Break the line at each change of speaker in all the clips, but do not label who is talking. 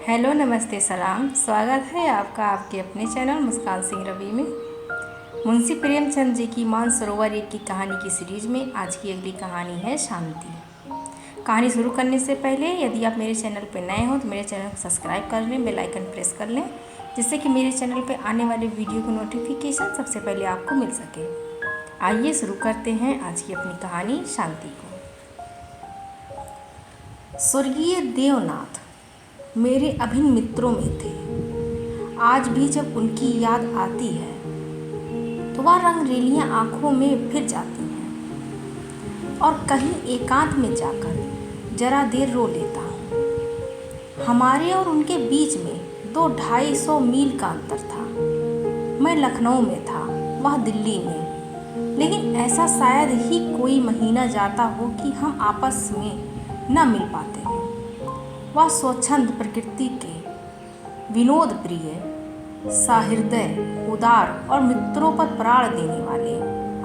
Hello, नमस्ते, सलाम। स्वागत है आपका आपके अपने चैनल मुस्कान सिंह रवि में। मुंशी प्रेमचंद जी की मानसरोवर एक की कहानी की सीरीज में आज की अगली कहानी है शांति। कहानी शुरू करने से पहले यदि आप मेरे चैनल पर नए हो तो मेरे चैनल को सब्सक्राइब कर लें, बेल आइकन प्रेस कर लें, जिससे कि मेरे चैनल पर आने वाले वीडियो की नोटिफिकेशन सबसे पहले आपको मिल सके। आइए शुरू करते हैं आज की अपनी कहानी शांति को। स्वर्गीय देवनाथ मेरे अभिन्न मित्रों में थे। आज भी जब उनकी याद आती है तो वह रंगरेलियां आंखों में फिर जाती हैं और कहीं एकांत में जाकर जरा देर रो लेता हूँ। हमारे और उनके बीच में 200-250 मील का अंतर था। मैं लखनऊ में था, वह दिल्ली में, लेकिन ऐसा शायद ही कोई महीना जाता हो कि हम आपस में न मिल पाते हो। वह स्वच्छंद प्रकृति के, विनोद प्रिय, सहृदय, उदार और मित्रों पर प्राण देने वाले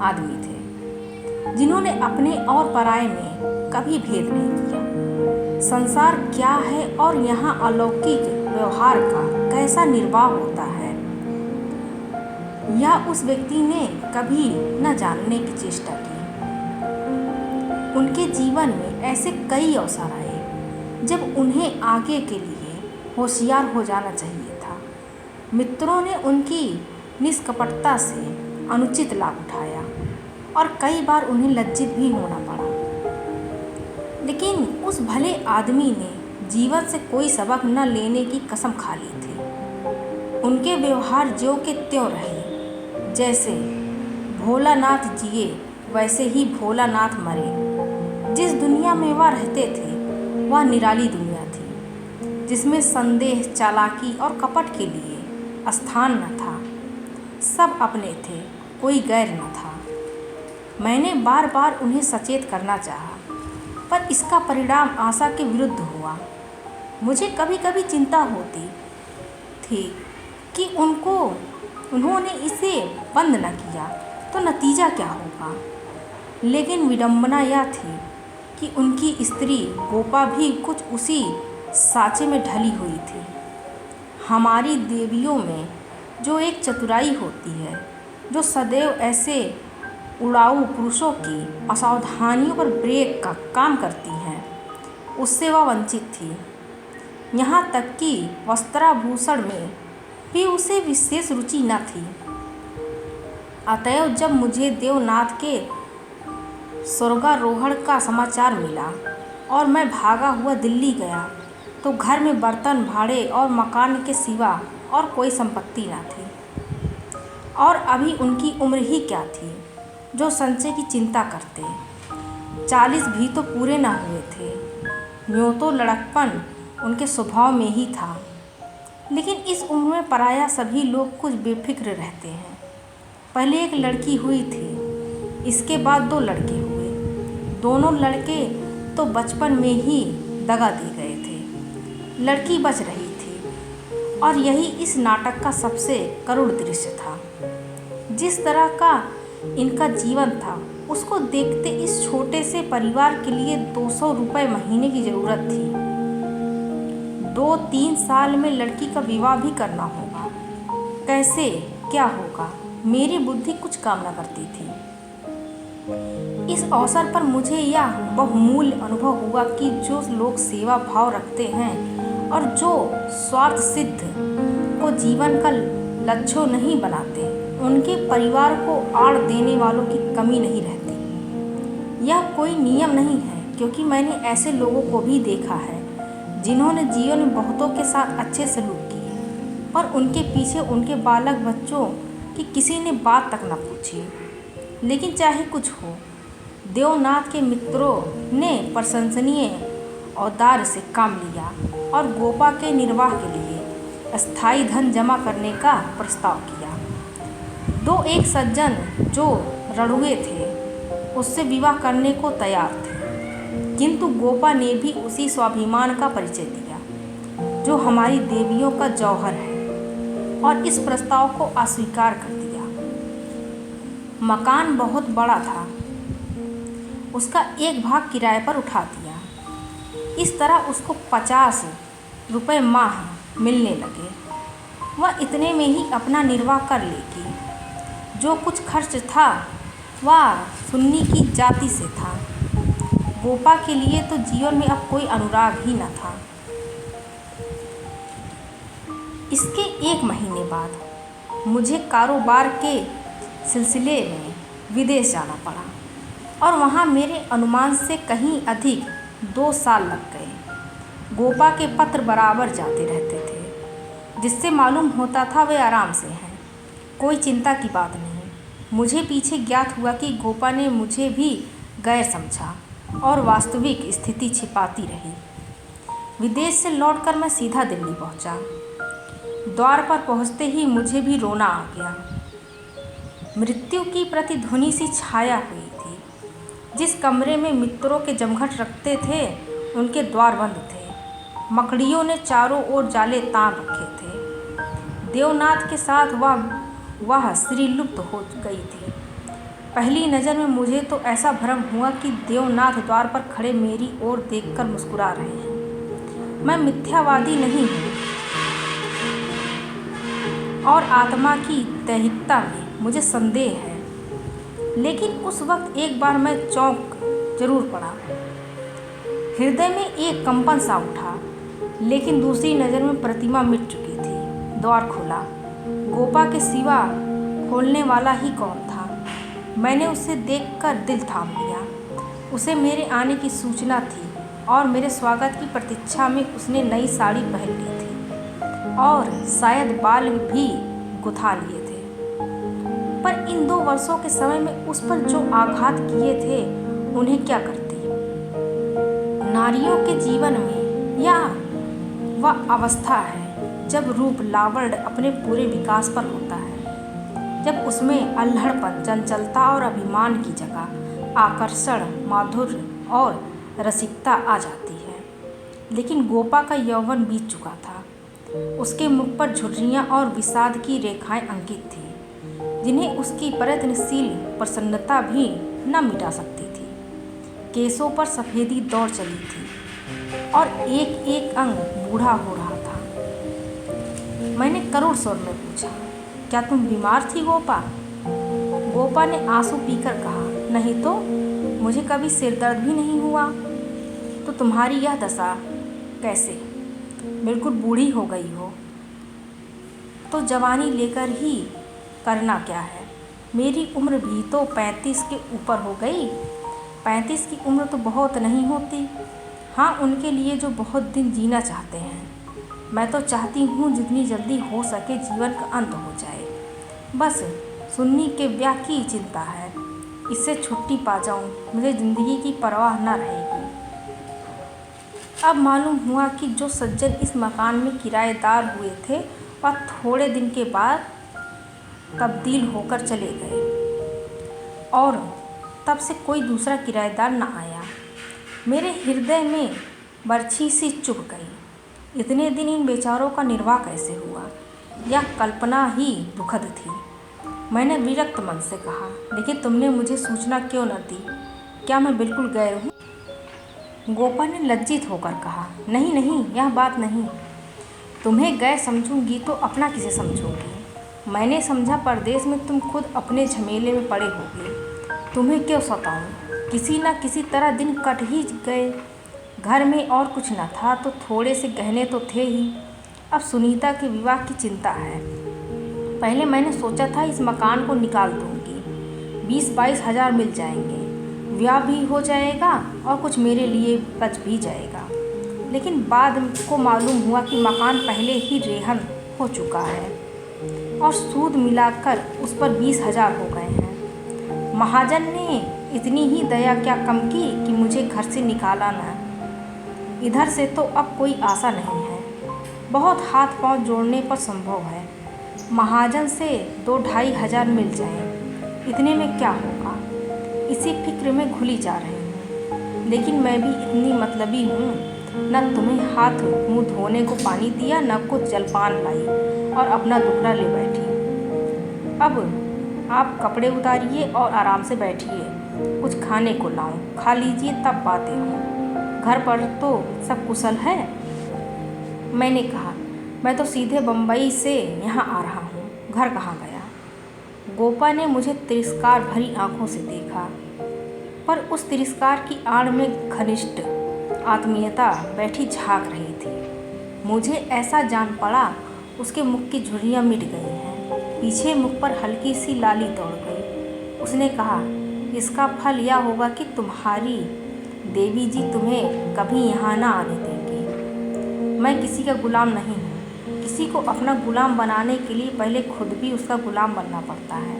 आदमी थे, जिन्होंने अपने और पराये में कभी भेद नहीं किया। संसार क्या है और यहाँ अलौकिक व्यवहार का कैसा निर्वाह होता है, यह उस व्यक्ति ने कभी न जानने की चेष्टा की। उनके जीवन में ऐसे कई अवसर आए जब उन्हें आगे के लिए होशियार हो जाना चाहिए था। मित्रों ने उनकी निष्कपटता से अनुचित लाभ उठाया और कई बार उन्हें लज्जित भी होना पड़ा। लेकिन उस भले आदमी ने जीवन से कोई सबक न लेने की कसम खा ली थी। उनके व्यवहार ज्यों के त्यों रहे। जैसे भोलानाथ जिए वैसे ही भोलानाथ मरे। जिस दुनिया में वह रहते थे वह निराली दुनिया थी, जिसमें संदेह, चालाकी और कपट के लिए स्थान न था। सब अपने थे, कोई गैर न था। मैंने बार बार उन्हें सचेत करना चाहा, पर इसका परिणाम आशा के विरुद्ध हुआ। मुझे कभी कभी चिंता होती थी कि उन्होंने इसे बंद न किया तो नतीजा क्या होगा। लेकिन विडंबना यह थी कि उनकी स्त्री गोपा भी कुछ उसी साँचे में ढली हुई थी। हमारी देवियों में जो एक चतुराई होती है, जो सदैव ऐसे उड़ाऊ पुरुषों की असावधानियों पर ब्रेक का काम करती हैं, उससे वह वंचित थी। यहाँ तक कि वस्त्राभूषण में भी उसे विशेष रुचि न थी। अतएव जब मुझे देवनाथ के स्वर्गारोहण का समाचार मिला और मैं भागा हुआ दिल्ली गया तो घर में बर्तन भाड़े और मकान के सिवा और कोई संपत्ति न थी। और अभी उनकी उम्र ही क्या थी जो संचय की चिंता करते। 40 भी तो पूरे न हुए थे। यूँ तो लड़कपन उनके स्वभाव में ही था, लेकिन इस उम्र में पराया सभी लोग कुछ बेफिक्र रहते हैं। पहले एक लड़की हुई थी, इसके बाद 2 लड़के हुए। दोनों लड़के तो बचपन में ही दगा दे गए थे। लड़की बच रही थी और यही इस नाटक का सबसे करुण दृश्य था। जिस तरह का इनका जीवन था उसको देखते इस छोटे से परिवार के लिए 200 रुपये महीने की ज़रूरत थी। 2-3 साल में लड़की का विवाह भी करना होगा। कैसे क्या होगा, मेरी बुद्धि कुछ काम न करती थी। इस अवसर पर मुझे यह बहुमूल्य अनुभव हुआ कि जो लोग सेवा भाव रखते हैं और जो स्वार्थ सिद्ध को जीवन का लक्ष्य नहीं बनाते, उनके परिवार को आड़ देने वालों की कमी नहीं रहती। यह कोई नियम नहीं है, क्योंकि मैंने ऐसे लोगों को भी देखा है जिन्होंने जीवन में बहुतों के साथ अच्छे सलूक किए, पर उनके पीछे उनके बालक बच्चों की किसी ने बात तक न पूछी। लेकिन चाहे कुछ हो, देवनाथ के मित्रों ने प्रशंसनीय औदार्य से काम लिया और गोपा के निर्वाह के लिए स्थायी धन जमा करने का प्रस्ताव किया। 2 सज्जन जो रड़ुए थे उससे विवाह करने को तैयार थे, किंतु गोपा ने भी उसी स्वाभिमान का परिचय दिया जो हमारी देवियों का जौहर है और इस प्रस्ताव को अस्वीकार कर दिया। मकान बहुत बड़ा था, उसका एक भाग किराए पर उठा दिया। इस तरह उसको 50 रुपए माह मिलने लगे। वह इतने में ही अपना निर्वाह कर लेगी। जो कुछ खर्च था वह सुन्नी की जाति से था। गोपा के लिए तो जीवन में अब कोई अनुराग ही न था। इसके 1 महीने बाद मुझे कारोबार के सिलसिले में विदेश जाना पड़ा और वहाँ मेरे अनुमान से कहीं अधिक 2 साल लग गए। गोपा के पत्र बराबर जाते रहते थे, जिससे मालूम होता था वे आराम से हैं, कोई चिंता की बात नहीं। मुझे पीछे ज्ञात हुआ कि गोपा ने मुझे भी गैर समझा और वास्तविक स्थिति छिपाती रही। विदेश से लौटकर मैं सीधा दिल्ली पहुंचा। द्वार पर पहुंचते ही मुझे भी रोना आ गया। मृत्यु की प्रतिध्वनि सी छाया हुई थी। जिस कमरे में मित्रों के जमघट रखते थे उनके द्वार बंद थे। मकड़ियों ने चारों ओर जाले तान रखे थे। देवनाथ के साथ वह स्त्री लुप्त हो गई थी। पहली नज़र में मुझे तो ऐसा भ्रम हुआ कि देवनाथ द्वार पर खड़े मेरी ओर देखकर मुस्कुरा रहे हैं। मैं मिथ्यावादी नहीं हूँ और आत्मा की दैहिकता में मुझे संदेह है, लेकिन उस वक्त एक बार मैं चौंक जरूर पड़ा। हृदय में एक कंपन सा उठा, लेकिन दूसरी नज़र में प्रतिमा मिट चुकी थी। द्वार खुला। गोपा के सिवा खोलने वाला ही कौन था? मैंने उसे देखकर दिल थाम लिया। उसे मेरे आने की सूचना थी और मेरे स्वागत की प्रतीक्षा में उसने नई साड़ी पहन ली थी और शायद बाल भी गुथा लिए थे। पर इन 2 वर्षों के समय में उस पर जो आघात किए थे उन्हें क्या करती। नारियों के जीवन में या वह अवस्था है जब रूप लावण्य अपने पूरे विकास पर होता है, जब उसमें अल्हड़पन, चंचलता और अभिमान की जगह आकर्षण, माधुर्य और रसिकता आ जाती है। लेकिन गोपा का यौवन बीत चुका था। उसके मुख पर झुर्रियाँ और विषाद की रेखाएं अंकित थीं, जिन्हें उसकी प्रयत्नशील प्रसन्नता भी न मिटा सकती थी। केसों पर सफ़ेदी दौड़ चली थी और एक एक अंग बूढ़ा हो रहा था। मैंने करुण स्वर में पूछा, क्या तुम बीमार थी गोपा? गोपा ने आंसू पीकर कहा, नहीं तो, मुझे कभी सिर दर्द भी नहीं हुआ। तो तुम्हारी यह दशा कैसे? बिल्कुल बूढ़ी हो गई हो। तो जवानी लेकर ही करना क्या है? मेरी उम्र भी तो 35 के ऊपर हो गई। 35 की उम्र तो बहुत नहीं होती। हाँ, उनके लिए जो बहुत दिन जीना चाहते हैं। मैं तो चाहती हूँ जितनी जल्दी हो सके जीवन का अंत हो जाए। बस सुन्नी के ब्याह की चिंता है। इससे छुट्टी पा जाऊँ, मुझे ज़िंदगी की परवाह न रहेगी। अब मालूम हुआ कि जो सज्जन इस मकान में किराएदार हुए थे वह थोड़े दिन के बाद तब्दील होकर चले गए और तब से कोई दूसरा किराएदार न आया। मेरे हृदय में बरछी सी चुभ गई। इतने दिन इन बेचारों का निर्वाह कैसे हुआ, यह कल्पना ही दुखद थी। मैंने विरक्त मन से कहा, लेकिन तुमने मुझे सूचना क्यों न दी? क्या मैं बिल्कुल गैर हूँ? गोपा ने लज्जित होकर कहा, नहीं नहीं, यह बात नहीं। तुम्हें गैर समझूंगी तो अपना किसे समझूंगी? मैंने समझा परदेश में तुम खुद अपने झमेले में पड़े होगे। तुम्हें क्यों सताऊं? किसी न किसी तरह दिन कट ही गए। घर में और कुछ न था तो थोड़े से गहने तो थे ही। अब सुनीता के विवाह की चिंता है। पहले मैंने सोचा था इस मकान को निकाल दूंगी, 20-22 हज़ार मिल जाएंगे, ब्याह भी हो जाएगा और कुछ मेरे लिए बच भी जाएगा। लेकिन बाद को मालूम हुआ कि मकान पहले ही रेहन हो चुका है और सूद मिलाकर उस पर 20 हज़ार हो गए हैं। महाजन ने इतनी ही दया क्या कम की कि मुझे घर से निकाला न। इधर से तो अब कोई आशा नहीं है। बहुत हाथ पांव जोड़ने पर संभव है महाजन से 2-2.5 हज़ार मिल जाए। इतने में क्या होगा, इसी फिक्र में घुली जा रही हूँ। लेकिन मैं भी इतनी मतलबी हूँ, न तुम्हें हाथ मुँह धोने को पानी दिया, न कुछ जलपान लाई और अपना दुखड़ा ले बैठी। अब आप कपड़े उतारिए और आराम से बैठिए, कुछ खाने को लाऊं, खा लीजिए, तब बातें हों। घर पर तो सब कुशल है? मैंने कहा, मैं तो सीधे बम्बई से यहाँ आ रहा हूँ, घर कहाँ गया। गोपा ने मुझे तिरस्कार भरी आंखों से देखा, पर उस तिरस्कार की आड़ में घनिष्ठ आत्मीयता बैठी झांक रही थी। मुझे ऐसा जान पड़ा उसके मुख की झुर्रियाँ मिट गई हैं, पीछे मुख पर हल्की सी लाली दौड़ गई। उसने कहा, इसका फल यह होगा कि तुम्हारी देवी जी तुम्हें कभी यहाँ ना आने देंगी। मैं किसी का गुलाम नहीं हूँ। किसी को अपना गुलाम बनाने के लिए पहले खुद भी उसका गुलाम बनना पड़ता है।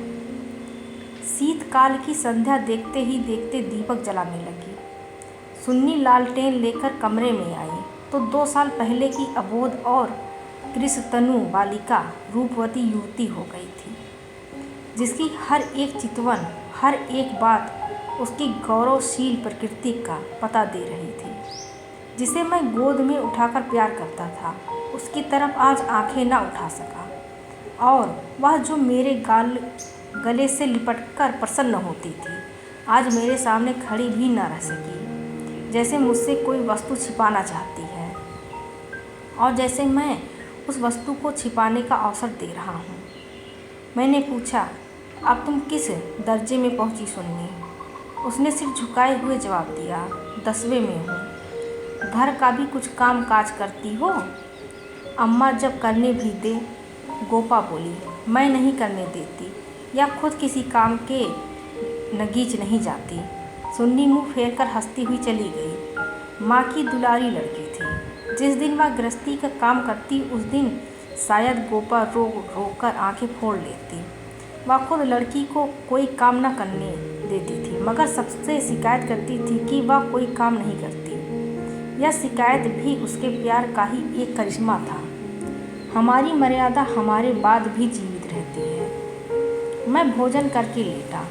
शीतकाल की संध्या देखते ही देखते दीपक जलाने लगी। सुन्नी लालटेन लेकर कमरे में आई तो 2 साल पहले की अबोध और कृष्णतनु बालिका रूपवती युवती हो गई थी, जिसकी हर एक चितवन, हर एक बात उसकी गौरवशील प्रकृति का पता दे रही थी। जिसे मैं गोद में उठाकर प्यार करता था, उसकी तरफ आज आंखें न उठा सका, और वह जो मेरे गले से लिपटकर प्रसन्न होती थी, आज मेरे सामने खड़ी भी न रह सकी। जैसे मुझसे कोई वस्तु छिपाना चाहती है, और जैसे मैं उस वस्तु को छिपाने का अवसर दे रहा हूँ। मैंने पूछा, अब तुम किस दर्जे में पहुँची सुन्नी? उसने सिर झुकाए हुए जवाब दिया, 10वें में हूँ। घर का भी कुछ काम काज करती हो? अम्मा जब करने भी दे। गोपा बोली, मैं नहीं करने देती या खुद किसी काम के नगीच नहीं जाती। सुन्नी मुँह फेर कर हंसती हुई चली गई। माँ की दुलारी लड़की थी। जिस दिन वह गृहस्थी का काम करती, उस दिन शायद गोपा रो रो कर आँखें फोड़ लेती। वह खुद लड़की को कोई काम न करने देती थी, मगर सबसे शिकायत करती थी कि वह कोई काम नहीं करती। यह शिकायत भी उसके प्यार का ही एक करिश्मा था। हमारी मर्यादा हमारे बाद भी जीवित रहती है। मैं भोजन करके लेटा।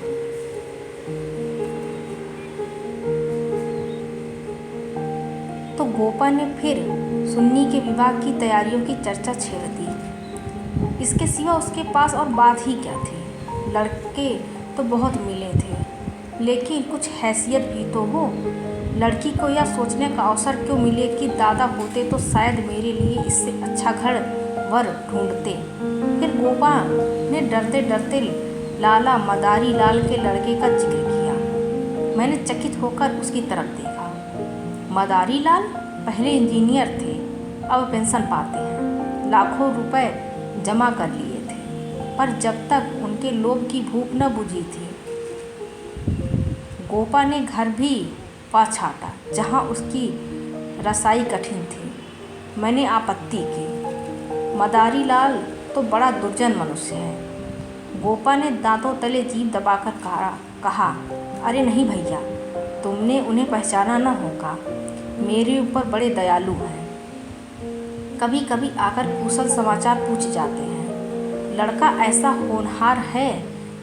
तो गोपा ने फिर सुन्नी के विवाह की तैयारियों की चर्चा छेड़ दी। इसके सिवा उसके पास और बात ही क्या थी। लड़के तो बहुत मिले थे, लेकिन कुछ हैसियत भी तो हो। लड़की को यह सोचने का अवसर क्यों मिले कि दादा होते तो शायद मेरे लिए इससे अच्छा घर वर ढूंढते। फिर गोपा ने डरते डरते लाला मदारी लाल के लड़के का जिक्र किया। मैंने चकित होकर उसकी तरफ देखा। मदारी लाल पहले इंजीनियर थे, अब पेंशन पाते हैं। लाखों रुपए जमा कर लिए थे, पर जब तक उनके लोभ की भूख न बुझी थी, गोपा ने घर भी पा छाटा जहाँ उसकी रसाई कठिन थी। मैंने आपत्ति की, मदारी लाल तो बड़ा दुर्जन मनुष्य है। गोपा ने दांतों तले जीभ दबाकर कहा, अरे नहीं भैया, तुमने उन्हें पहचाना न होगा। मेरे ऊपर बड़े दयालु हैं। कभी कभी आकर कुशल समाचार पूछ जाते हैं। लड़का ऐसा होनहार है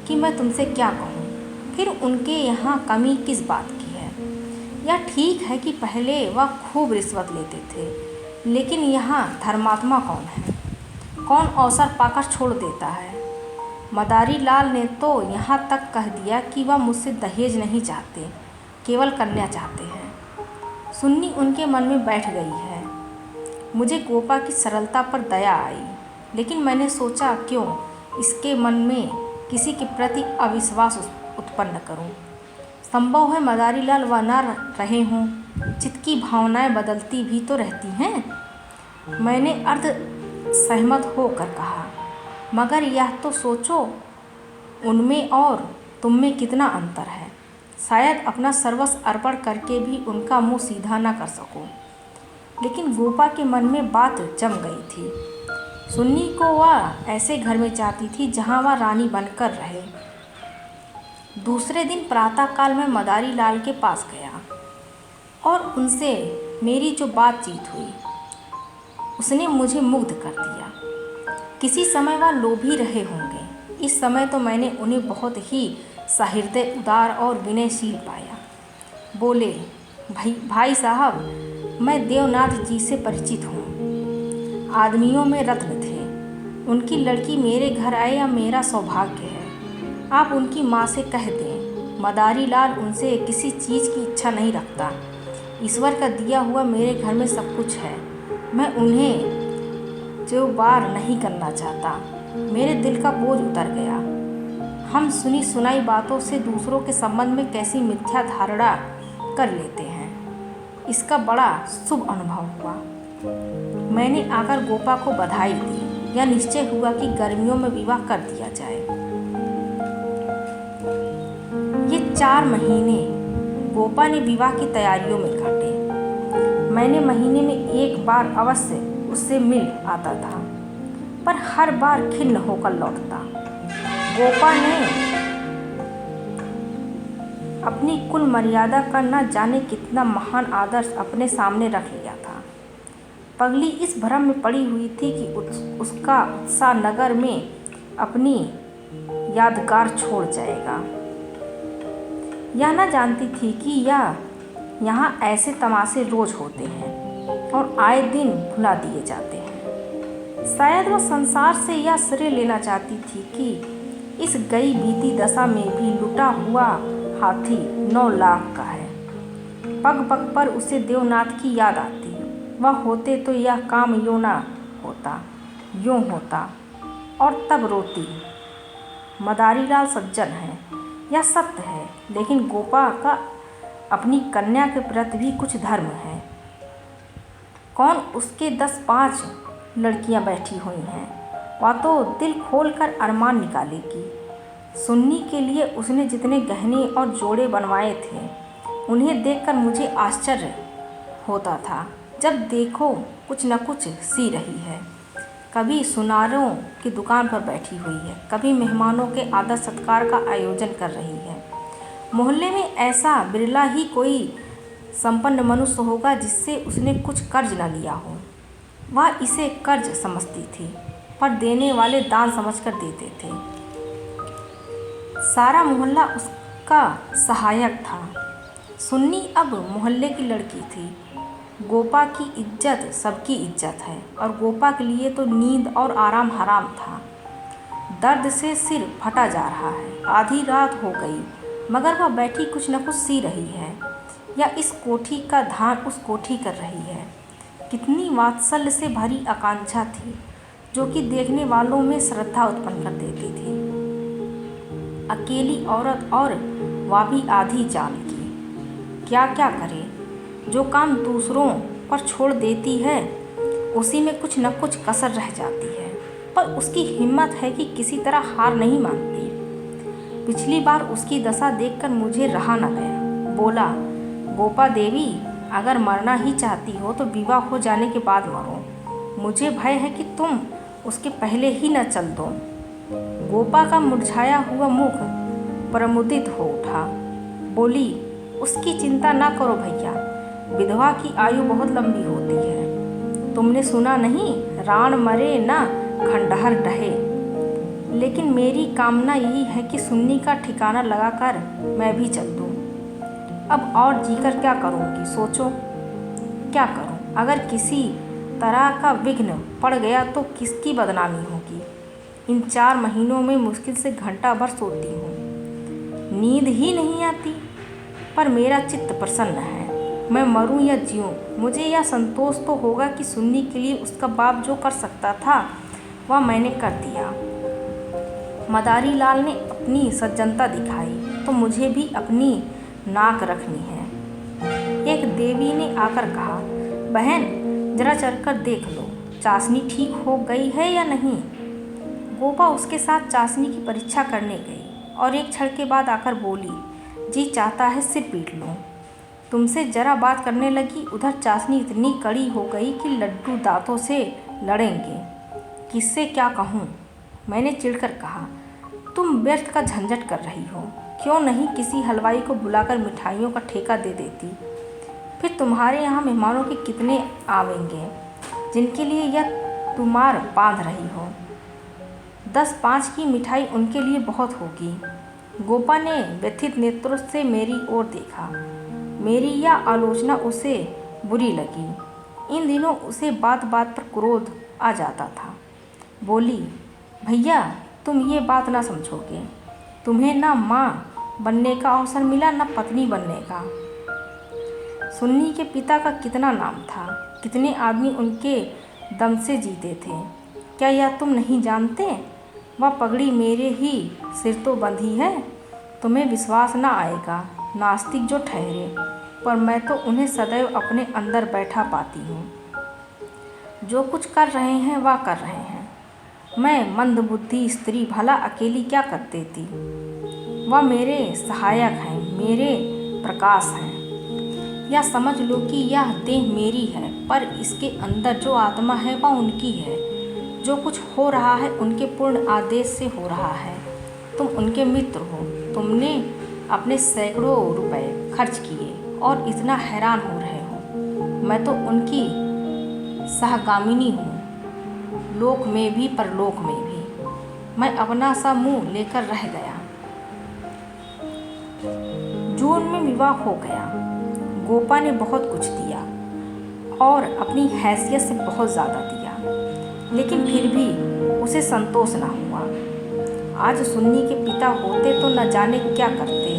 कि मैं तुमसे क्या कहूँ। फिर उनके यहाँ कमी किस बात की है? यह ठीक है कि पहले वह खूब रिश्वत लेते थे, लेकिन यहाँ धर्मात्मा कौन है? कौन अवसर पाकर छोड़ देता है? मदारी लाल ने तो यहाँ तक कह दिया कि वह मुझसे दहेज नहीं चाहते, केवल कन्या चाहते हैं। सुन्नी उनके मन में बैठ गई है। मुझे गोपा की सरलता पर दया आई, लेकिन मैंने सोचा क्यों इसके मन में किसी के प्रति अविश्वास उत्पन्न करूं। संभव है मदारी लाल वह न रहे हों। चित्त की भावनाएं बदलती भी तो रहती हैं। मैंने अर्ध सहमत होकर कहा, मगर यह तो सोचो, उनमें और तुम में कितना अंतर है। शायद अपना सर्वस्व अर्पण करके भी उनका मुंह सीधा न कर सको। लेकिन गोपा के मन में बात जम गई थी। सुन्नी को वह ऐसे घर में चाहती थी जहां वह रानी बनकर रहे। दूसरे दिन प्रातःकाल में मदारी लाल के पास गया और उनसे मेरी जो बातचीत हुई, उसने मुझे मुग्ध कर दिया। किसी समय वह लोभी रहे होंगे। इस समय तो मैंने उन्हें बहुत ही सहृदय, उदार और विनयशील पाया। बोले, भाई साहब, मैं देवनाथ जी से परिचित हूँ। आदमियों में रत्न थे। उनकी लड़की मेरे घर आए या मेरा सौभाग्य है। आप उनकी माँ से कह दें, मदारी लाल उनसे किसी चीज़ की इच्छा नहीं रखता। ईश्वर का दिया हुआ मेरे घर में सब कुछ है। मैं उन्हें जो बार नहीं करना चाहता। मेरे दिल का बोझ उतर गया। हम सुनी सुनाई बातों से दूसरों के संबंध में कैसी मिथ्या धारणा कर लेते हैं, इसका बड़ा शुभ अनुभव हुआ। मैंने आकर गोपा को बधाई दी। यह निश्चय हुआ कि गर्मियों में विवाह कर दिया जाए। ये 4 महीने गोपा ने विवाह की तैयारियों में काटे। मैंने महीने में एक बार अवश्य उससे मिल आता था, पर हर बार खिन्न होकर लौटता। गोपा ने अपनी कुल मर्यादा का न जाने कितना महान आदर्श अपने सामने रख लिया था। पगली इस भ्रम में पड़ी हुई थी कि उसका उत्साह नगर में अपनी यादगार छोड़ जाएगा। यह न जानती थी कि यहाँ ऐसे तमाशे रोज होते हैं और आए दिन भुला दिए जाते हैं। शायद वह संसार से यह श्रेय लेना चाहती थी कि इस गई बीती दशा में भी लुटा हुआ हाथी 9 लाख का है। पग पग पर उसे देवनाथ की याद आती। वह होते तो यह काम यूँ ना होता, यूँ होता, और तब रोती। मदारीलाल सज्जन है, यह सत्य है, लेकिन गोपा का अपनी कन्या के प्रति भी कुछ धर्म है। कौन उसके 10-5 लड़कियां बैठी हुई हैं, वह तो दिल खोलकर अरमान निकालेगी। सुन्नी के लिए उसने जितने गहने और जोड़े बनवाए थे, उन्हें देखकर मुझे आश्चर्य होता था। जब देखो कुछ न कुछ सी रही है, कभी सुनारों की दुकान पर बैठी हुई है, कभी मेहमानों के आदर सत्कार का आयोजन कर रही है। मोहल्ले में ऐसा बिरला ही कोई संपन्न मनुष्य होगा जिससे उसने कुछ कर्ज न लिया हो। वह इसे कर्ज समझती थी, पर देने वाले दान समझकर देते थे। सारा मोहल्ला उसका सहायक था। सुन्नी अब मोहल्ले की लड़की थी। गोपा की इज्जत सबकी इज्जत है, और गोपा के लिए तो नींद और आराम हराम था। दर्द से सिर फटा जा रहा है। आधी रात हो गई, मगर वह बैठी कुछ न कुछ सी रही है, या इस कोठी का ध्यान उस कोठी कर रही है। कितनी वात्सल्य से भरी आकांक्षा थी, जो कि देखने वालों में श्रद्धा उत्पन्न कर देती थी। अकेली औरत, और वह भी आधी जान की। क्या क्या करे। जो काम दूसरों पर छोड़ देती है, उसी में कुछ न कुछ कसर रह जाती है, पर उसकी हिम्मत है कि किसी तरह हार नहीं मानती। पिछली बार उसकी दशा देखकर मुझे रहा न गया। बोला, गोपा देवी, अगर मरना ही चाहती हो तो विवाह हो जाने के बाद मरो। मुझे भय है कि तुम उसके पहले ही न चल दो। गोपा का मुरझाया हुआ मुख प्रमुदित हो उठा। बोली, उसकी चिंता ना करो भैया, विधवा की आयु बहुत लंबी होती है। तुमने सुना नहीं, राण मरे ना खंडहर ढहे। लेकिन मेरी कामना यही है कि सुन्नी का ठिकाना लगाकर मैं भी चल दूँ। अब और जीकर क्या करूँगी, सोचो क्या करूँ। अगर किसी तरह का विघ्न पड़ गया तो किसकी बदनामी होगी। इन 4 महीनों में मुश्किल से घंटा भर सोती हूँ, नींद ही नहीं आती, पर मेरा चित्त प्रसन्न है। मैं मरूं या जीऊं, मुझे यह संतोष तो होगा कि सुन्नी के लिए उसका बाप जो कर सकता था वह मैंने कर दिया। मदारीलाल ने अपनी सज्जनता दिखाई, तो मुझे भी अपनी नाक रखनी है। एक देवी ने आकर कहा, बहन जरा चलकर देख लो, चाशनी ठीक हो गई है या नहीं। गोपा उसके साथ चाशनी की परीक्षा करने गई और एक क्षण के बाद आकर बोली, जी चाहता है सिर पीट लूँ। तुमसे जरा बात करने लगी, उधर चाशनी इतनी कड़ी हो गई कि लड्डू दांतों से लड़ेंगे। किससे क्या कहूँ, मैंने चिढ़कर कहा। तुम व्यर्थ का झंझट कर रही हो, क्यों नहीं किसी हलवाई को बुलाकर मिठाइयों का ठेका दे देती। फिर तुम्हारे यहाँ मेहमानों के कितने आवेंगे जिनके लिए यह तुमार बांध रही हो। 10-5 की मिठाई उनके लिए बहुत होगी। गोपा ने व्यथित नेत्रों से मेरी ओर देखा। मेरी यह आलोचना उसे बुरी लगी। इन दिनों उसे बात बात पर क्रोध आ जाता था। बोली, भैया तुम ये बात ना समझोगे। तुम्हें ना माँ बनने का अवसर मिला, ना पत्नी बनने का। सुन्नी के पिता का कितना नाम था, कितने आदमी उनके दम से जीते थे। क्या यह तुम नहीं जानते? वह पगड़ी मेरे ही सिर तो बंधी है। तुम्हें विश्वास न आएगा, नास्तिक जो ठहरे, पर मैं तो उन्हें सदैव अपने अंदर बैठा पाती हूँ। जो कुछ कर रहे हैं वह कर रहे हैं। मैं मंदबुद्धि स्त्री भला अकेली क्या कर देती? वह मेरे सहायक हैं, मेरे प्रकाश हैं। या समझ लो कि यह देह मेरी है, पर इसके अंदर जो आत्मा है वह उनकी है। जो कुछ हो रहा है उनके पूर्ण आदेश से हो रहा है। तुम उनके मित्र हो। तुमने अपने सैकड़ों रुपए खर्च किए और इतना हैरान हो रहे हो। मैं तो उनकी सहगामिनी हूँ, लोक में भी परलोक में भी। मैं अपना सा मुंह लेकर रह गया। जून में विवाह हो गया। गोपा ने बहुत कुछ दिया और अपनी हैसियत से बहुत ज़्यादा दिया, लेकिन फिर भी उसे संतोष न हुआ। आज सुन्नी के पिता होते तो न जाने क्या करते।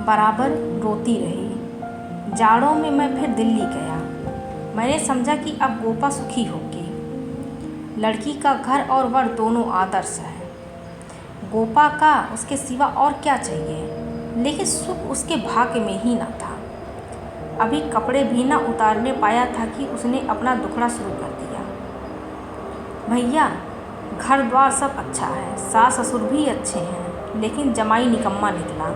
बराबर रोती रही। जाड़ों में मैं फिर दिल्ली गया। मैंने समझा कि अब गोपा सुखी होगी। लड़की का घर और वर दोनों आदर्श है। गोपा का उसके सिवा और क्या चाहिए, लेकिन सुख उसके भाग्य में ही न था। अभी कपड़े भी न उतारने पाया था कि उसने अपना दुखड़ा शुरू कर दिया। भैया, घर द्वार सब अच्छा है, सास ससुर भी अच्छे हैं, लेकिन जमाई निकम्मा निकला।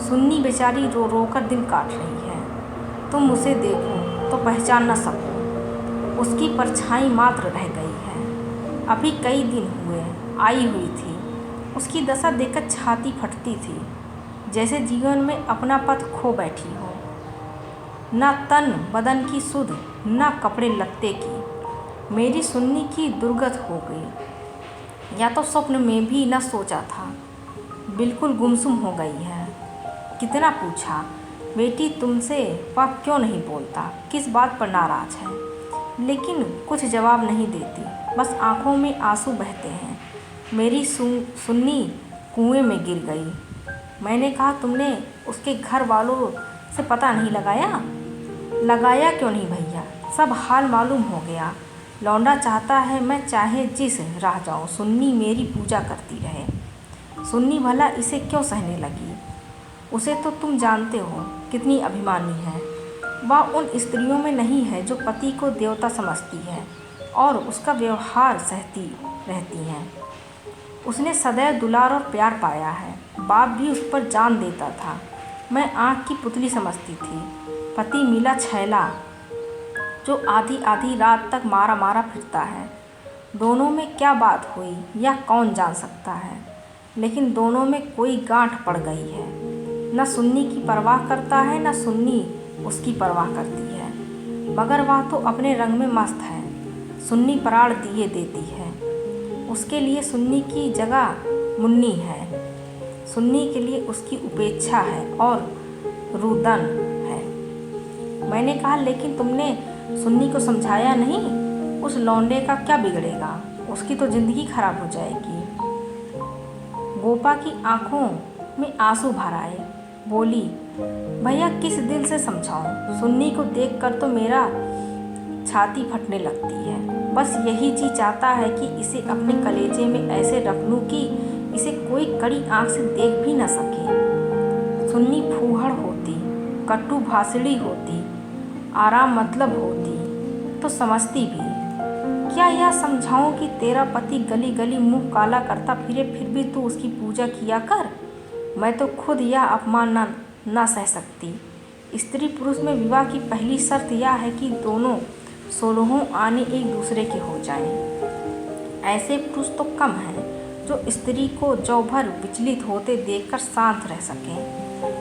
सुन्नी बेचारी रो रो कर दिन काट रही है। तुम उसे देखो तो पहचान न सको, उसकी परछाई मात्र रह गई है। अभी कई दिन हुए आई हुई थी। उसकी दशा देखकर छाती फटती थी, जैसे जीवन में अपना पथ खो बैठी हो। न तन बदन की सुध, न कपड़े लत्ते की। मेरी सुन्नी की दुर्गत हो गई। या तो स्वप्न में भी न सोचा था, बिल्कुल गुमसुम हो गई है। कितना पूछा, बेटी तुमसे वह क्यों नहीं बोलता, किस बात पर नाराज है, लेकिन कुछ जवाब नहीं देती, बस आंखों में आंसू बहते हैं। मेरी सुन्नी कुएं में गिर गई। मैंने कहा, तुमने उसके घर वालों से पता नहीं लगाया? लगाया क्यों नहीं भैया, सब हाल मालूम हो गया। लौंडा चाहता है मैं चाहे जिस राह जाऊँ, सुन्नी मेरी पूजा करती रहे। सुन्नी भला इसे क्यों सहने लगी? उसे तो तुम जानते हो कितनी अभिमानी है। वह उन स्त्रियों में नहीं है जो पति को देवता समझती है और उसका व्यवहार सहती रहती हैं। उसने सदैव दुलार और प्यार पाया है। बाप भी उस पर जान देता था। मैं आँख की पुतली समझती थी। पति मिला छैला, जो आधी आधी रात तक मारा मारा फिरता है। दोनों में क्या बात हुई यह कौन जान सकता है, लेकिन दोनों में कोई गांठ पड़ गई है। न सुन्नी की परवाह करता है, न सुन्नी उसकी परवाह करती है, मगर वह तो अपने रंग में मस्त है। सुन्नी प्राण दिए देती है। उसके लिए सुन्नी की जगह मुन्नी है। सुन्नी के लिए उसकी उपेक्षा है और रुदन है। मैंने कहा, लेकिन तुमने सुन्नी को समझाया नहीं? उस लौंडे का क्या बिगड़ेगा, उसकी तो ज़िंदगी खराब हो जाएगी। गोपा की आंखों में आंसू भर आए। बोली, भैया किस दिल से समझाऊं? सुन्नी को देखकर तो मेरा छाती फटने लगती है। बस यही जी चाहता है कि इसे अपने कलेजे में ऐसे रख लूं कि इसे कोई कड़ी आंख से देख भी न सके। सुन्नी फूहड़ होती, कट्टू भाषिणी होती, आराम मतलब होती तो समझती भी। क्या यह समझाऊं कि तेरा पति गली गली मुंह काला करता फिरे, फिर भी तू उसकी पूजा किया कर? मैं तो खुद यह अपमान न सह सकती। स्त्री पुरुष में विवाह की पहली शर्त यह है कि दोनों 16 आने एक दूसरे के हो जाएं। ऐसे पुरुष तो कम हैं जो स्त्री को जौ भर विचलित होते देखकर शांत रह सकें,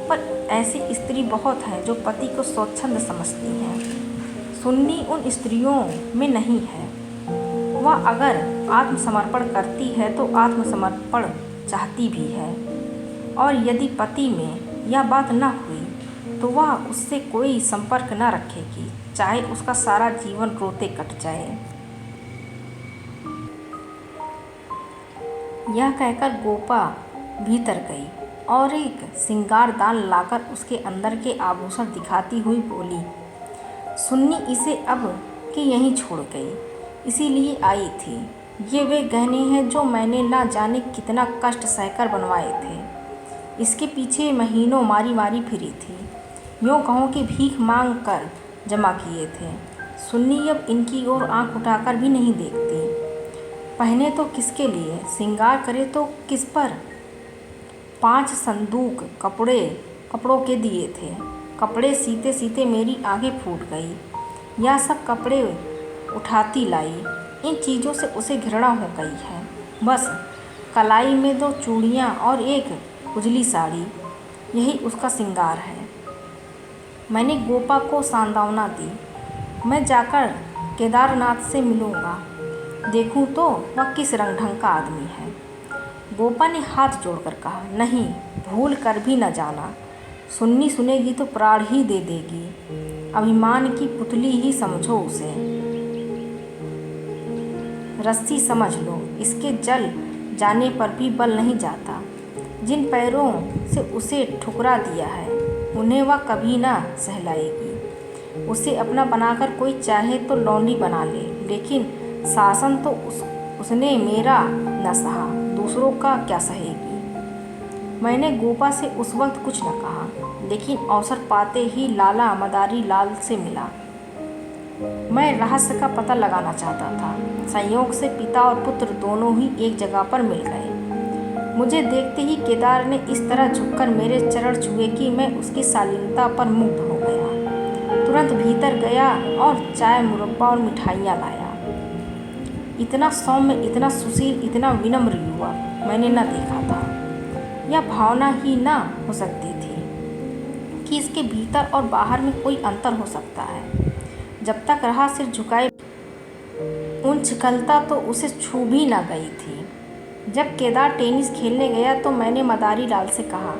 पर ऐसी स्त्री बहुत हैं जो पति को स्वच्छंद समझती हैं। सुन्नी उन स्त्रियों में नहीं है। वह अगर आत्मसमर्पण करती है तो आत्मसमर्पण चाहती भी है, और यदि पति में यह बात न हुई तो वह उससे कोई संपर्क न रखेगी, चाहे उसका सारा जीवन रोते कट जाए। यह कहकर गोपा भीतर गई। और एक सिंगारदान लाकर उसके अंदर के आभूषण दिखाती हुई बोली, सुन्नी इसे अब कि यहीं छोड़ गई, इसीलिए आई थी। ये वे गहने हैं जो मैंने ना जाने कितना कष्ट सहकर बनवाए थे। इसके पीछे महीनों मारी मारी फिरी थी, यूँ कहो कि भीख मांग कर जमा किए थे। सुन्नी अब इनकी ओर आंख उठाकर भी नहीं देखती। पहने तो किसके लिए, श्रृंगार करे तो किस पर। 5 संदूक कपड़ों के दिए थे। कपड़े सीते सीते मेरी आंखें फूट गई। यह सब कपड़े उठाती लाई। इन चीज़ों से उसे घृणा हो गई है। बस कलाई में 2 चूड़ियाँ और एक उजली साड़ी, यही उसका श्रृंगार है। मैंने गोपा को सांत्वना दी। मैं जाकर केदारनाथ से मिलूँगा, देखूँ तो वह किस रंग ढंग का आदमी है। गोपा ने हाथ जोड़कर कहा, नहीं, भूल कर भी न जाना। सुन्नी सुनेगी तो प्राण ही दे देगी। अभिमान की पुतली ही समझो उसे। रस्सी समझ लो, इसके जल जाने पर भी बल नहीं जाता। जिन पैरों से उसे ठुकरा दिया है, उन्हें वह कभी ना सहलाएगी। उसे अपना बनाकर कोई चाहे तो लौंडी बना ले, लेकिन शासन तो उसने मेरा न सहा, दूसरों का क्या सहेगी। मैंने गोपा से उस वक्त कुछ न कहा, लेकिन अवसर पाते ही लाला मदारी लाल से मिला। मैं रहस्य का पता लगाना चाहता था। संयोग से पिता और पुत्र दोनों ही एक जगह पर मिल गए। मुझे देखते ही केदार ने इस तरह झुककर मेरे चरण छुए कि मैं उसकी शालीनता पर मुग्ध हो गया। तुरंत भीतर गया और चाय, मुरब्बा और मिठाइयाँ लाया। इतना सौम्य, इतना सुशील, इतना विनम्र युवक मैंने न देखा था। यह भावना ही न हो सकती थी कि इसके भीतर और बाहर में कोई अंतर हो सकता है। जब तक रहा सिर झुकाए उछलता तो उसे छू भी न गई थी। जब केदार टेनिस खेलने गया तो मैंने मदारी लाल से कहा,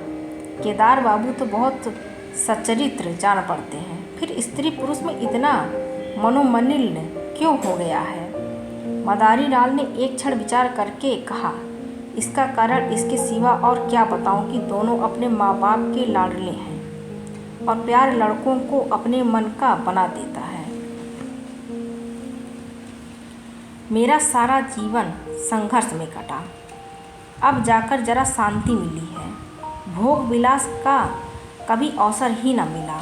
केदार बाबू तो बहुत सच्चरित्र जान पड़ते हैं, फिर स्त्री पुरुष में इतना मनोमलिन क्यों हो गया है। मदारी लाल ने एक क्षण विचार करके कहा, इसका कारण इसके सिवा और क्या बताऊं कि दोनों अपने माँ बाप के लाडले हैं और प्यार लड़कों को अपने मन का बना देता है। मेरा सारा जीवन संघर्ष में कटा, अब जाकर जरा शांति मिली है। भोग विलास का कभी अवसर ही न मिला।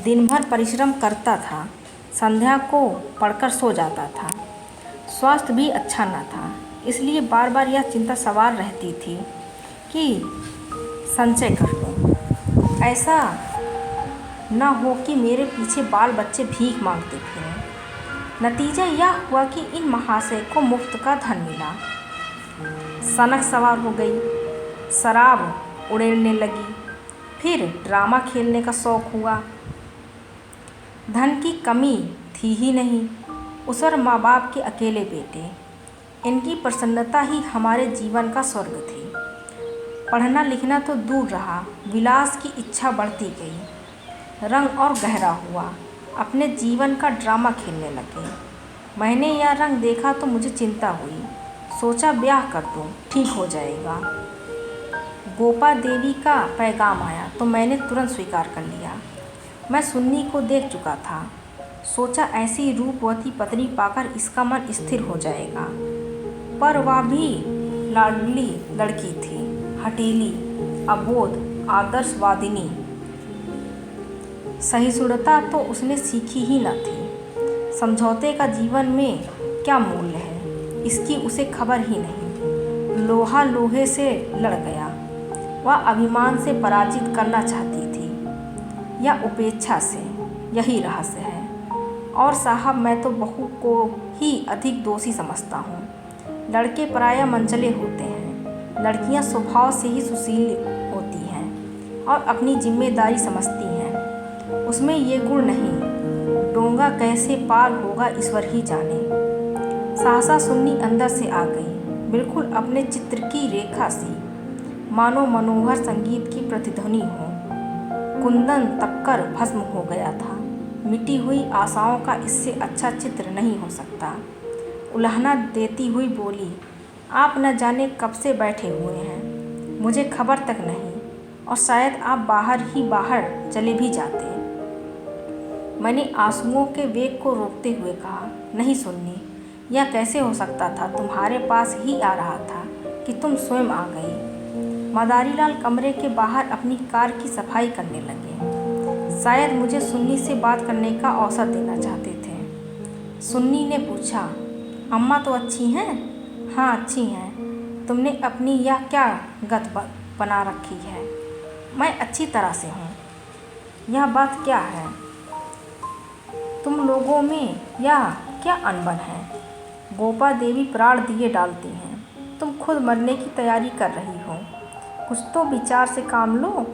दिन भर परिश्रम करता था, संध्या को पढ़कर सो जाता था। स्वास्थ्य भी अच्छा न था, इसलिए बार बार यह चिंता सवार रहती थी कि संचय कर लूं, ऐसा न हो कि मेरे पीछे बाल बच्चे भीख मांगते फिरें। नतीजा यह हुआ कि इन महाशय को मुफ्त का धन मिला। सनक सवार हो गई, शराब उड़ेलने लगी, फिर ड्रामा खेलने का शौक़ हुआ। धन की कमी थी ही नहीं। उस और माँ बाप के अकेले बेटे, इनकी प्रसन्नता ही हमारे जीवन का स्वर्ग थी। पढ़ना लिखना तो दूर रहा, विलास की इच्छा बढ़ती गई। रंग और गहरा हुआ, अपने जीवन का ड्रामा खेलने लगे। मैंने यह रंग देखा तो मुझे चिंता हुई। सोचा ब्याह कर दूं, ठीक हो जाएगा। गोपा देवी का पैगाम आया तो मैंने तुरंत स्वीकार कर लिया। मैं सुन्नी को देख चुका था, सोचा ऐसी रूपवती पत्नी पाकर इसका मन स्थिर हो जाएगा। पर वह भी लाडली लड़की थी, हठीली, अबोध, आदर्शवादिनी। सहिष्णुता तो उसने सीखी ही न थी। समझौते का जीवन में क्या मूल्य है, इसकी उसे खबर ही नहीं। लोहा लोहे से लड़ गया। वह अभिमान से पराजित करना चाहती थी या उपेक्षा से, यही रहस्य है। और साहब, मैं तो बहू को ही अधिक दोषी समझता हूँ। लड़के प्रायः मनचले होते हैं, लड़कियाँ स्वभाव से ही सुशील होती हैं और अपनी जिम्मेदारी समझती हैं। उसमें ये गुण नहीं। डोंगा कैसे पार होगा ईश्वर ही जाने। सहसा सुन्नी अंदर से आ गई, बिल्कुल अपने चित्र की रेखा सी, मानो मनोहर संगीत की प्रतिध्वनि हो। कुंदन तपकर भस्म हो गया था। मिटी हुई आशाओं का इससे अच्छा चित्र नहीं हो सकता। उल्हाना देती हुई बोली, आप न जाने कब से बैठे हुए हैं, मुझे खबर तक नहीं, और शायद आप बाहर चले भी जाते। मैंने आंसुओं के वेग को रोकते हुए कहा, नहीं सुन्नी, यह कैसे हो सकता था? तुम्हारे पास ही आ रहा था कि तुम स्वयं आ गई। मदारीलाल कमरे के बाहर अपनी कार की सफाई करने लगे। शायद मुझे सुन्नी से बात करने का अवसर देना चाहते थे। सुन्नी ने पूछा, अम्मा तो अच्छी हैं? हाँ, अच्छी हैं। तुमने अपनी यह क्या गत बना रखी है? मैं अच्छी तरह से हूँ। यह बात क्या है? तुम लोगों में यह क्या अनबन है? गोपा देवी प्राण दिए डालती हैं। तुम खुद मरने की तैयारी कर रही हो। कुछ तो विचार से काम लो।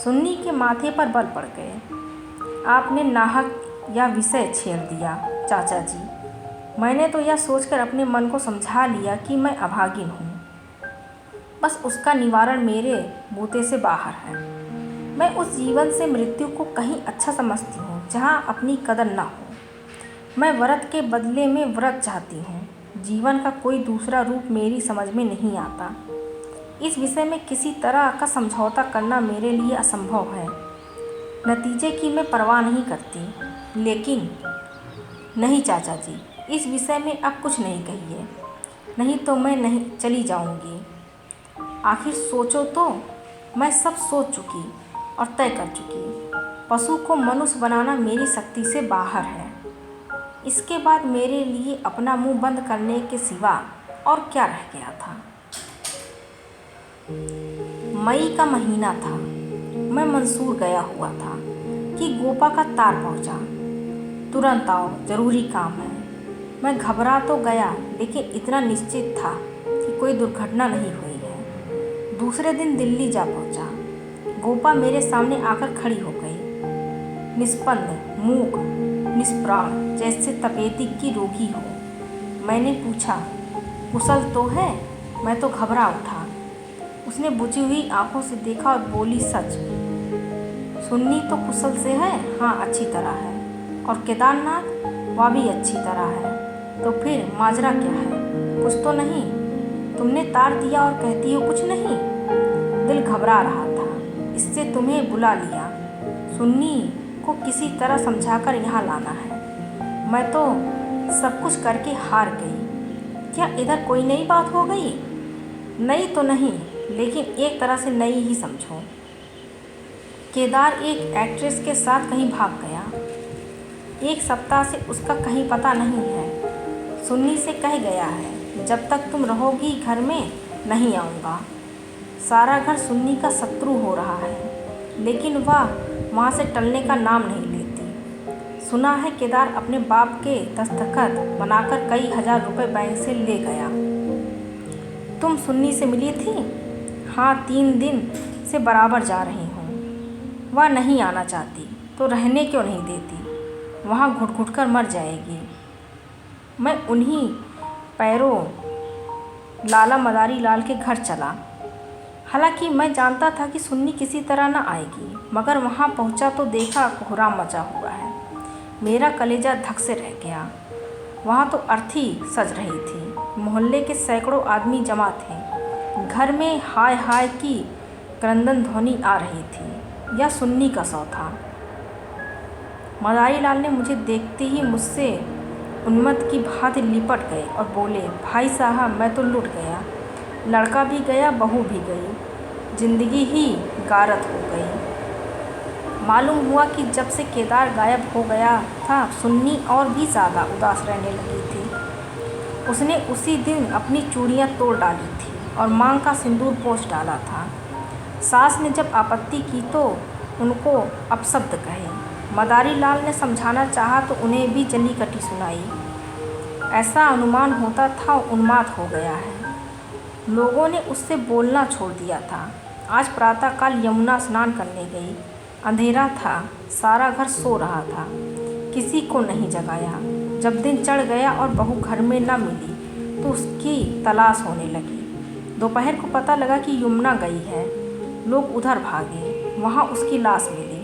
सुन्नी के माथे पर बल पड़ गए। आपने नाहक यह विषय छेड़ दिया चाचा जी। मैंने तो यह सोचकर अपने मन को समझा लिया कि मैं अभागिन हूँ। बस उसका निवारण मेरे बूते से बाहर है। मैं उस जीवन से मृत्यु को कहीं अच्छा समझती हूँ जहाँ अपनी कदर न हो। मैं व्रत के बदले में व्रत चाहती हूँ। जीवन का कोई दूसरा रूप मेरी समझ में नहीं आता। इस विषय में किसी तरह का समझौता करना मेरे लिए असंभव है। नतीजे की मैं परवाह नहीं करती। लेकिन नहीं चाचा जी, इस विषय में अब कुछ नहीं कहिए, नहीं तो मैं नहीं चली जाऊंगी। आखिर सोचो तो, मैं सब सोच चुकी और तय कर चुकी। पशु को मनुष्य बनाना मेरी शक्ति से बाहर है। इसके बाद मेरे लिए अपना मुंह बंद करने के सिवा और क्या रह गया था? मई का महीना था। मैं मंसूर गया हुआ था कि गोपा का तार पहुंचा। तुरंत आओ, जरूरी काम है। मैं घबरा तो गया, लेकिन इतना निश्चित था कि कोई दुर्घटना नहीं हुई है। दूसरे दिन दिल्ली जा पहुंचा। गोपा मेरे सामने आकर खड़ी हो गई, निस्पंद, मूक, निष्प्राण, जैसे तपेदिक की रोगी हो। मैंने पूछा, कुशल तो है? मैं तो घबरा उठा। उसने बुझी हुई आंखों से देखा और बोली, सच? सुन्नी तो कुशल से है? हाँ, अच्छी तरह है। और केदारनाथ? वह भी अच्छी तरह है। तो फिर माजरा क्या है? कुछ तो नहीं? तुमने तार दिया और कहती हो कुछ नहीं? दिल घबरा रहा था, इससे तुम्हें बुला लिया। सुन्नी को किसी तरह समझाकर यहाँ लाना है। मैं तो सब कुछ करके हार गई। क्या इधर कोई नई बात हो गई? नई तो नहीं, लेकिन एक तरह से नई ही समझो। केदार एक एक्ट्रेस के साथ कहीं भाग गया। 1 सप्ताह से उसका कहीं पता नहीं है। सुन्नी से कह गया है, जब तक तुम रहोगी घर में नहीं आऊँगा। सारा घर सुन्नी का शत्रु हो रहा है, लेकिन वह वहाँ से टलने का नाम नहीं लेती। सुना है केदार अपने बाप के दस्तखत बनाकर कई हजार रुपए बैंक से ले गया। तुम सुन्नी से मिली थी? हाँ, 3 दिन से बराबर जा रही हूँ। वह नहीं आना चाहती तो रहने क्यों नहीं देती? वहाँ घुट-घुट कर मर जाएगी। मैं उन्हीं पैरों लाला मदारीलाल के घर चला। हालांकि मैं जानता था कि सुन्नी किसी तरह न आएगी, मगर वहाँ पहुँचा तो देखा कोहराम मचा हुआ है। मेरा कलेजा धक से रह गया। वहाँ तो अर्थी सज रही थी। मोहल्ले के सैकड़ों आदमी जमा थे। घर में हाय हाय की क्रंदन ध्वनि आ रही थी। यह सुन्नी का सौ था। मदारीलाल ने मुझे देखते ही मुझसे उन्मत्त की भांति लिपट गए और बोले, भाई साहब, मैं तो लुट गया। लड़का भी गया, बहू भी गई, जिंदगी ही गारत हो गई। मालूम हुआ कि जब से केदार गायब हो गया था, सुन्नी और भी ज़्यादा उदास रहने लगी थी। उसने उसी दिन अपनी चूड़ियाँ तोड़ डाली थी और मांग का सिंदूर पोंछ डाला था। सास ने जब आपत्ति की तो उनको अपशब्द कहे। मदारीलाल ने समझाना चाहा तो उन्हें भी जली कटी सुनाई। ऐसा अनुमान होता था उन्माद हो गया है। लोगों ने उससे बोलना छोड़ दिया था। आज प्रातःकाल यमुना स्नान करने गई। अंधेरा था, सारा घर सो रहा था, किसी को नहीं जगाया। जब दिन चढ़ गया और बहू घर में न मिली तो उसकी तलाश होने लगी। दोपहर को पता लगा कि यमुना गई है। लोग उधर भागे, वहाँ उसकी लाश मिली।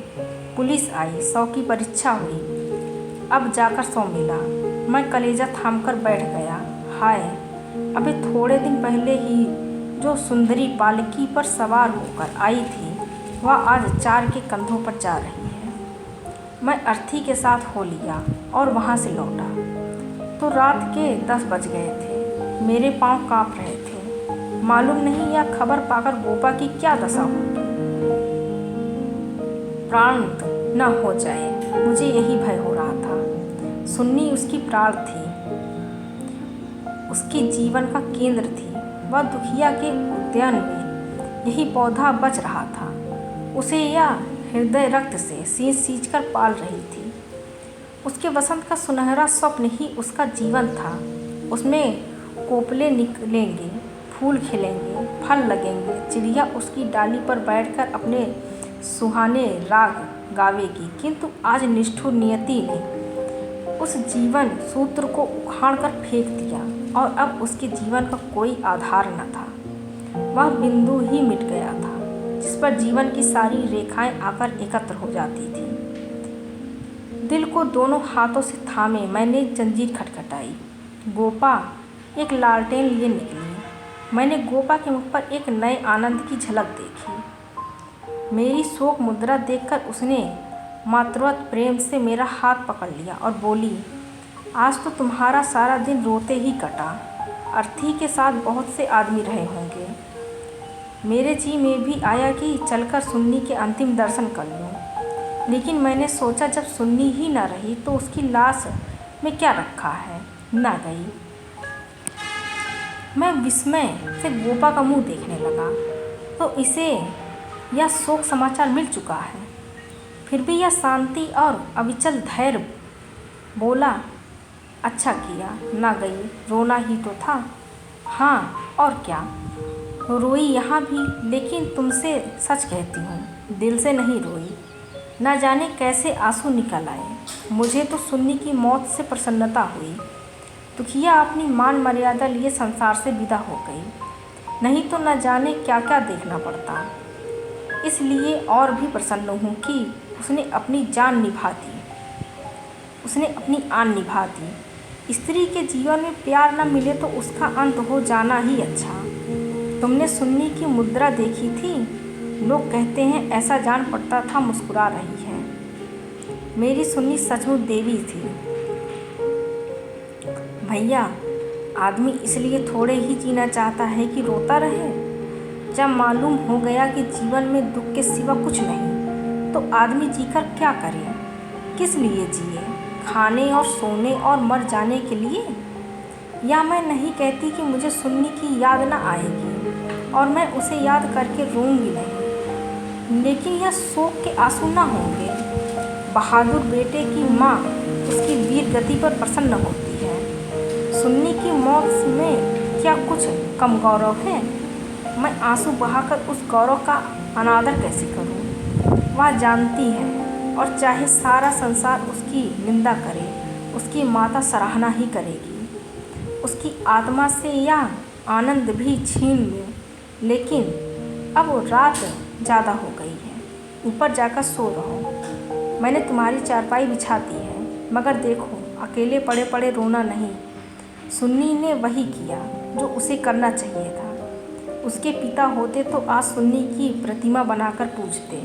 पुलिस आई, शव की परीक्षा हुई। अब जाकर शव मिला। मैं कलेजा थामकर बैठ गया। हाय, अभी थोड़े दिन पहले ही जो सुंदरी पालकी पर सवार होकर आई थी वह आज 4 के कंधों पर जा रही है। मैं अर्थी के साथ हो लिया और वहाँ से लौटा तो रात के 10 बज गए थे। मेरे पाँव काँप रहे थे। मालूम नहीं यह खबर पाकर गोपा की क्या दशा होगी। प्राण न हो जाए, मुझे यही भय हो रहा था। सुन्नी उसकी प्राण थी, उसके जीवन का केंद्र थी। वह दुखिया के उद्यान में यही पौधा बच रहा था। उसे यह हृदय रक्त से सींच कर पाल रही थी। उसके वसंत का सुनहरा स्वप्न ही उसका जीवन था। उसमें कोपले निकलेंगे, फूल खिलेंगे, फल लगेंगे, चिड़िया उसकी डाली पर बैठकर अपने सुहाने राग गावेगी। किंतु आज निष्ठुर नियति ने उस जीवन सूत्र को उखाड़ कर फेंक दिया और अब उसके जीवन का कोई आधार न था। वह बिंदु ही मिट गया था जिस पर जीवन की सारी रेखाएं आकर एकत्र हो जाती थी। दिल को दोनों हाथों से थामे मैंने जंजीर खटखटाई। गोपा एक लालटेन लिए निकली। मैंने गोपा के मुख पर एक नए आनंद की झलक देखी। मेरी शोक मुद्रा देखकर उसने मातृवत प्रेम से मेरा हाथ पकड़ लिया और बोली, आज तो तुम्हारा सारा दिन रोते ही कटा। अर्थी के साथ बहुत से आदमी रहे होंगे। मेरे जी में भी आया कि चलकर सुन्नी के अंतिम दर्शन कर लूं, लेकिन मैंने सोचा जब सुन्नी ही न रही तो उसकी लाश में क्या रखा है। न गई। मैं विस्मय से गोपा का मुंह देखने लगा तो इसे यह शोक समाचार मिल चुका है। फिर भी यह शांति और अविचल धैर्य। बोला, अच्छा किया ना गई, रोना ही तो था। हाँ और क्या, रोई यहाँ भी, लेकिन तुमसे सच कहती हूँ दिल से नहीं रोई। ना जाने कैसे आंसू निकल आए। मुझे तो सुन्नी की मौत से प्रसन्नता हुई। दुखिया अपनी मान मर्यादा लिए संसार से विदा हो गई, नहीं तो न जाने क्या क्या देखना पड़ता। इसलिए और भी प्रसन्न हूँ कि उसने अपनी जान निभा दी, उसने अपनी आन निभा दी। स्त्री के जीवन में प्यार न मिले तो उसका अंत हो जाना ही अच्छा। तुमने सुन्नी की मुद्रा देखी थी? लोग कहते हैं ऐसा जान पड़ता था मुस्कुरा रही है। मेरी सुन्नी सचमुच देवी थी। भैया, आदमी इसलिए थोड़े ही जीना चाहता है कि रोता रहे। जब मालूम हो गया कि जीवन में दुख के सिवा कुछ नहीं, तो आदमी जीकर क्या करे? किस लिए जिए? खाने और सोने और मर जाने के लिए? या मैं नहीं कहती कि मुझे सुन्नी की याद न आएगी और मैं उसे याद करके रोऊंगी नहीं, लेकिन यह शोक के आंसू न होंगे। बहादुर बेटे की माँ उसकी वीर गति पर प्रसन्न होती है। सुन्नी की मौत में क्या कुछ कम गौरव है? मैं आंसू बहाकर उस गौरव का अनादर कैसे करूं? वह जानती है और चाहे सारा संसार उसकी निंदा करे, उसकी माता सराहना ही करेगी। उसकी आत्मा से यह आनंद भी छीन ले, लेकिन अब रात ज़्यादा हो गई है, ऊपर जाकर सो रहो। मैंने तुम्हारी चारपाई बिछा दी है, मगर देखो अकेले पड़े पड़े रोना नहीं। सुन्नी ने वही किया जो उसे करना चाहिए था। उसके पिता होते तो आज सुन्नी की प्रतिमा बनाकर पूजते।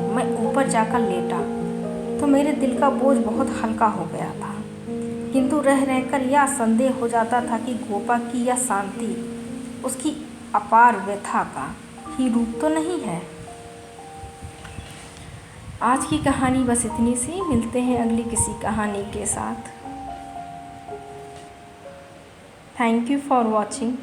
मैं ऊपर जाकर लेटा तो मेरे दिल का बोझ बहुत हल्का हो गया था, किंतु रह रहकर यह संदेह हो जाता था कि गोपा की यह शांति उसकी अपार व्यथा का ही रूप तो नहीं है। आज की कहानी बस इतनी सी। मिलते हैं अगली किसी कहानी के साथ। Thank you for watching.